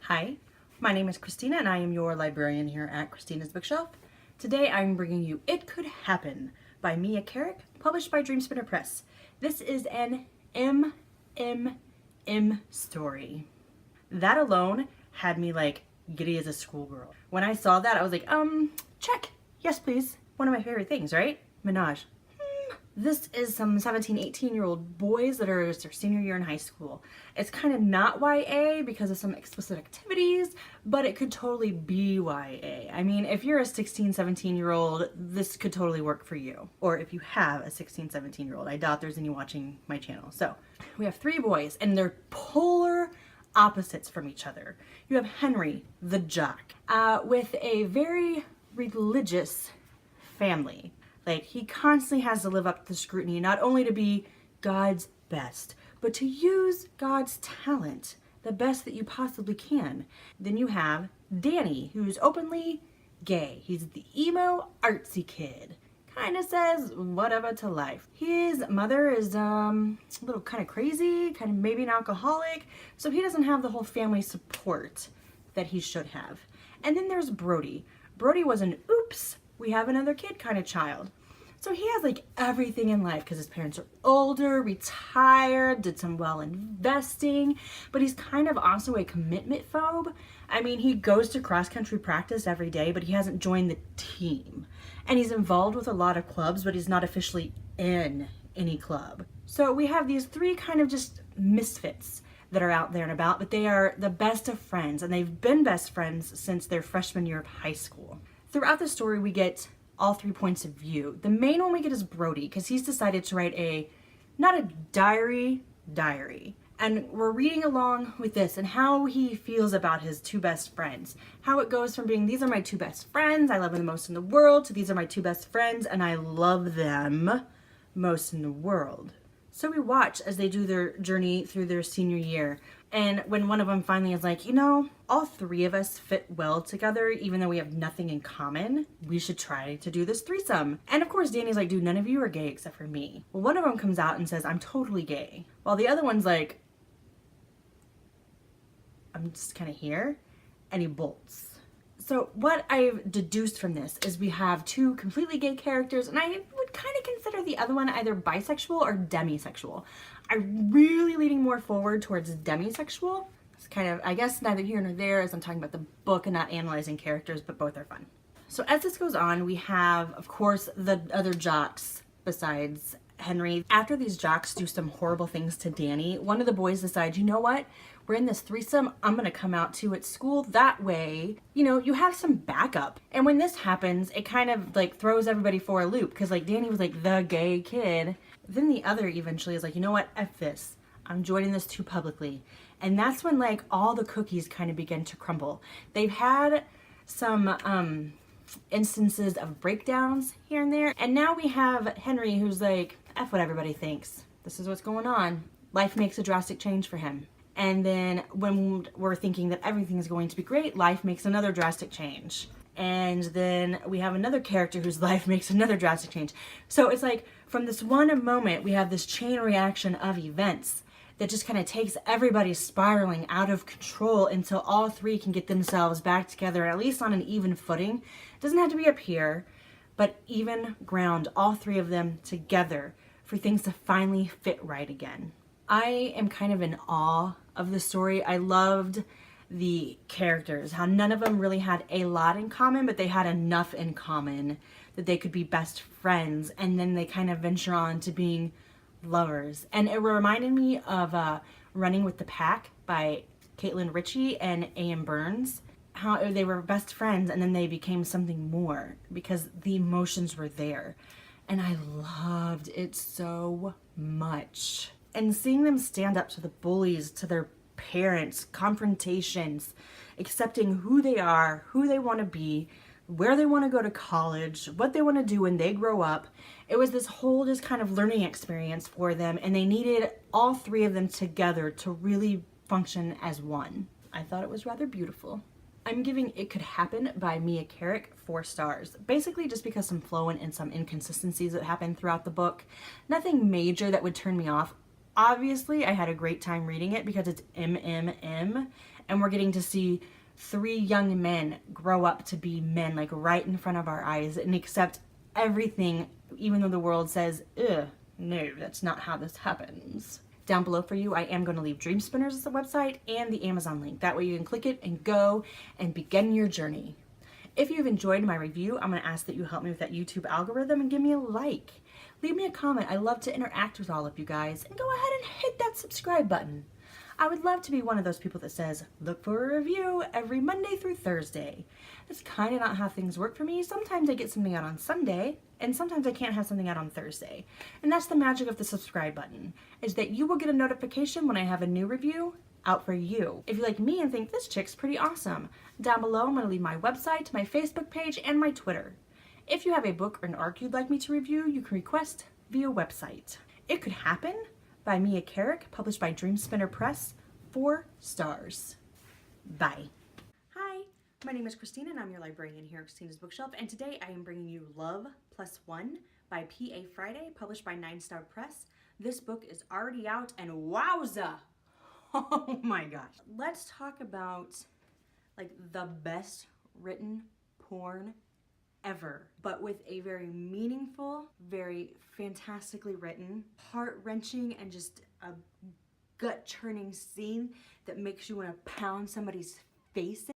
Hi, my name is Christina and I am your librarian here at Christina's Bookshelf. Today I'm bringing you It Could Happen by Mia Kerick, published by Dreamspinner Press. This is an story. That alone had me like giddy as a schoolgirl. When I saw that I was like, check, yes please. One of my favorite things, right? Menage. This is some 17, 18-year-old boys that are their senior year in high school. It's kind of not YA because of some explicit activities, but it could totally be YA. I mean, if you're a 16, 17-year-old, this could totally work for you. Or if you have a 16, 17-year-old. I doubt there's any watching my channel. So, we have three boys, and they're polar opposites from each other. You have Henry, the jock, with a very religious family. Like, he constantly has to live up to scrutiny, not only to be God's best, but to use God's talent the best that you possibly can. Then you have Danny, who's openly gay. He's the emo, artsy kid. Kind of says whatever to life. His mother is a little kind of crazy, kind of maybe an alcoholic, so he doesn't have the whole family support that he should have. And then there's Brody. Brody was an oops, we have another kid kind of child. So he has like everything in life because his parents are older, retired, did some well investing, but he's kind of also a commitment phobe. I mean, he goes to cross-country practice every day, but he hasn't joined the team. And he's involved with a lot of clubs, but he's not officially in any club. So we have these three kind of just misfits that are out there and about, but they are the best of friends, and they've been best friends since their freshman year of high school. Throughout the story, we get all 3 points of view. The main one we get is Brody, because he's decided to write not a diary. And we're reading along with this and how he feels about his two best friends. How it goes from being, these are my two best friends, I love them the most in the world, to these are my two best friends, and I love them most in the world. So we watch as they do their journey through their senior year. And when one of them finally is like, you know, all three of us fit well together, even though we have nothing in common, we should try to do this threesome. And of course, Danny's like, dude, none of you are gay except for me. Well, one of them comes out and says, I'm totally gay. While the other one's like, I'm just kind of here. And he bolts. So what I've deduced from this is we have two completely gay characters, and I would kind of consider the other one either bisexual or demisexual. I'm really leaning more forward towards demisexual. It's kind of, I guess, neither here nor there as I'm talking about the book and not analyzing characters, but both are fun. So as this goes on, we have, of course, the other jocks besides Henry. After these jocks do some horrible things to Danny, one of the boys decides, you know what? We're in this threesome, I'm going to come out too at school. That way, you know, you have some backup. And when this happens, it kind of like throws everybody for a loop because like Danny was like the gay kid. Then the other eventually is like, you know what? F this. I'm joining this too publicly. And that's when like all the cookies kind of begin to crumble. They've had some instances of breakdowns here and there. And now we have Henry who's like, F what everybody thinks. This is what's going on. Life makes a drastic change for him. And then when we're thinking that everything is going to be great, life makes another drastic change. And then we have another character whose life makes another drastic change. So it's like from this one moment, we have this chain reaction of events that just kind of takes everybody spiraling out of control until all three can get themselves back together, at least on an even footing. It doesn't have to be up here, but even ground, all three of them together for things to finally fit right again. I am kind of in awe of the story. I loved the characters, how none of them really had a lot in common, but they had enough in common that they could be best friends, and then they kind of venture on to being lovers. And it reminded me of Running with the Pack by Caitlin Ritchie and A.M. Burns, how they were best friends and then they became something more because the emotions were there. And I loved it so much. And seeing them stand up to the bullies, to their parents, confrontations, accepting who they are, who they want to be, where they want to go to college, what they want to do when they grow up. It was this whole just kind of learning experience for them, and they needed all three of them together to really function as one. I thought it was rather beautiful. I'm giving It Could Happen by Mia Kerick 4 stars. Basically just because some flow and some inconsistencies that happened throughout the book. Nothing major that would turn me off. Obviously, I had a great time reading it because it's MMM, and we're getting to see 3 young men grow up to be men, like right in front of our eyes, and accept everything, even though the world says, ugh, no, that's not how this happens. Down below for you, I am going to leave Dream Spinners as the website and the Amazon link. That way you can click it and go and begin your journey. If you've enjoyed my review, I'm going to ask that you help me with that YouTube algorithm and give me a like. Leave me a comment. I love to interact with all of you guys. And go ahead and hit that subscribe button. I would love to be one of those people that says, look for a review every Monday through Thursday. That's kind of not how things work for me. Sometimes I get something out on Sunday, and sometimes I can't have something out on Thursday. And that's the magic of the subscribe button, is that you will get a notification when I have a new review out for you. If you like me and think this chick's pretty awesome, down below I'm going to leave my website, my Facebook page, and my Twitter. If you have a book or an arc you'd like me to review, you can request via website. It Could Happen by Mia Kerick, published by Dream Spinner Press, 4 stars. Bye. Hi, my name is Christina and I'm your librarian here at Christina's Bookshelf, and today I am bringing you Love Plus One by P.A. Friday, published by 9 Star Press. This book is already out and wowza! Oh my gosh. Let's talk about like the best written porn ever, but with a very meaningful, very fantastically written, heart-wrenching, and just a gut-churning scene that makes you want to pound somebody's face in.